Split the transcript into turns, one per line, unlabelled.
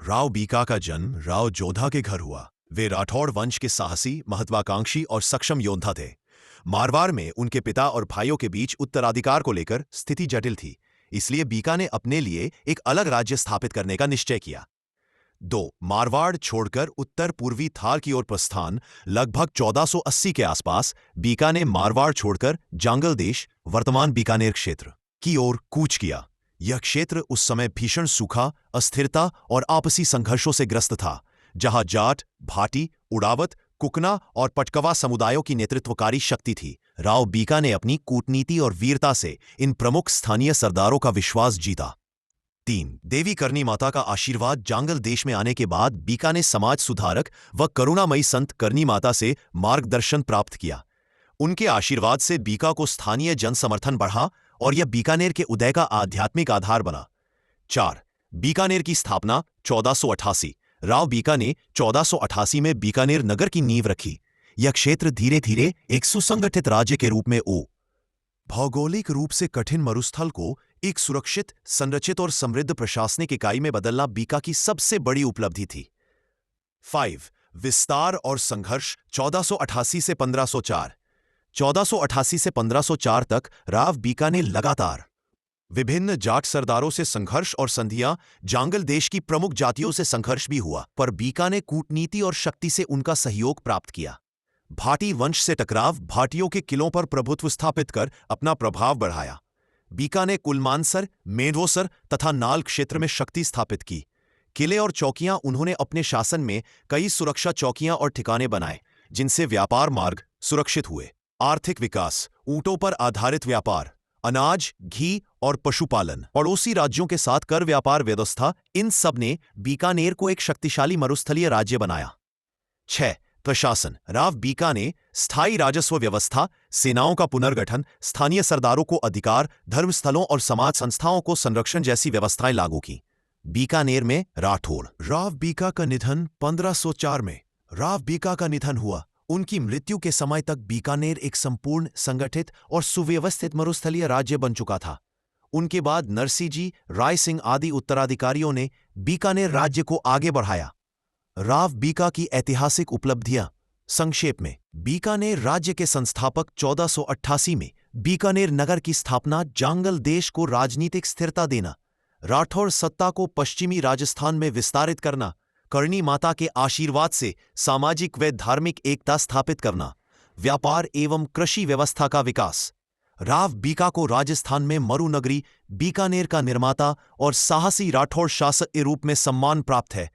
राव बीका का जन्म राव जोधा के घर हुआ। वे राठौड़ वंश के साहसी, महत्वाकांक्षी और सक्षम योद्धा थे। मारवाड़ में उनके पिता और भाइयों के बीच उत्तराधिकार को लेकर स्थिति जटिल थी, इसलिए बीका ने अपने लिए एक अलग राज्य स्थापित करने का निश्चय किया। 2. मारवाड़ छोड़कर उत्तर पूर्वी थार की ओर प्रस्थान। लगभग 1480 के आसपास बीका ने मारवाड़ छोड़कर जांगल देश, वर्तमान बीकानेर क्षेत्र की ओर कूच किया। यह क्षेत्र उस समय भीषण सूखा, अस्थिरता और आपसी संघर्षों से ग्रस्त था, जहां जाट, भाटी, उड़ावत, कुकना और पटकवा समुदायों की नेतृत्वकारी शक्ति थी। राव बीका ने अपनी कूटनीति और वीरता से इन प्रमुख स्थानीय सरदारों का विश्वास जीता। 3. देवी करनी माता का आशीर्वाद। जांगल देश में आने के बाद बीका ने समाज सुधारक व करुणामयी संत करनी माता से मार्गदर्शन प्राप्त किया। उनके आशीर्वाद से बीका को स्थानीय जन समर्थन बढ़ा और यह बीकानेर के उदय का आध्यात्मिक आधार बना। 4. बीकानेर की स्थापना 1488। राव बीका ने 1488 में बीकानेर नगर की नींव रखी। यह क्षेत्र धीरे धीरे एक सुसंगठित राज्य के रूप में भौगोलिक रूप से कठिन मरुस्थल को एक सुरक्षित, संरचित और समृद्ध प्रशासनिक इकाई में बदलना बीका की सबसे बड़ी उपलब्धि थी। 5. विस्तार और संघर्ष 1488 से 1504। 1488 से 1504 तक राव बीका ने लगातार विभिन्न जाट सरदारों से संघर्ष और संधियां। जांगल देश की प्रमुख जातियों से संघर्ष भी हुआ, पर बीका ने कूटनीति और शक्ति से उनका सहयोग प्राप्त किया। भाटी वंश से टकराव। भाटियों के किलों पर प्रभुत्व स्थापित कर अपना प्रभाव बढ़ाया। बीका ने कुलमानसर, मेंढवसर तथा नाल क्षेत्र में शक्ति स्थापित की। किले और चौकियां उन्होंने अपने शासन में कई सुरक्षा चौकियां और ठिकाने बनाए, जिनसे व्यापार मार्ग सुरक्षित हुए। आर्थिक विकास। ऊंटों पर आधारित व्यापार, अनाज, घी और पशुपालन, पड़ोसी राज्यों के साथ कर व्यापार व्यवस्था, इन सब ने बीकानेर को एक शक्तिशाली मरुस्थलीय राज्य बनाया। 6. प्रशासन। राव बीका ने स्थायी राजस्व व्यवस्था, सेनाओं का पुनर्गठन, स्थानीय सरदारों को अधिकार, धर्मस्थलों और समाज संस्थाओं को संरक्षण जैसी व्यवस्थाएं लागू की। बीकानेर में राठौड़। राव बीका का निधन 1504 में राव बीका का निधन हुआ। उनकी मृत्यु के समय तक बीकानेर एक संपूर्ण, संगठित और सुव्यवस्थित मरुस्थलीय राज्य बन चुका था। उनके बाद नरसिंह जी, राय सिंह आदि उत्तराधिकारियों ने बीकानेर राज्य को आगे बढ़ाया। राव बीका की ऐतिहासिक उपलब्धियां संक्षेप में। बीकानेर राज्य के संस्थापक। 1488 में बीकानेर नगर की स्थापना। जांगल देश को राजनीतिक स्थिरता देना। राठौड़ सत्ता को पश्चिमी राजस्थान में विस्तारित करना। करनी माता के आशीर्वाद से सामाजिक व धार्मिक एकता स्थापित करना। व्यापार एवं कृषि व्यवस्था का विकास। राव बीका को राजस्थान में मरुनगरी बीकानेर का निर्माता और साहसी राठौड़ शासक के रूप में सम्मान प्राप्त है।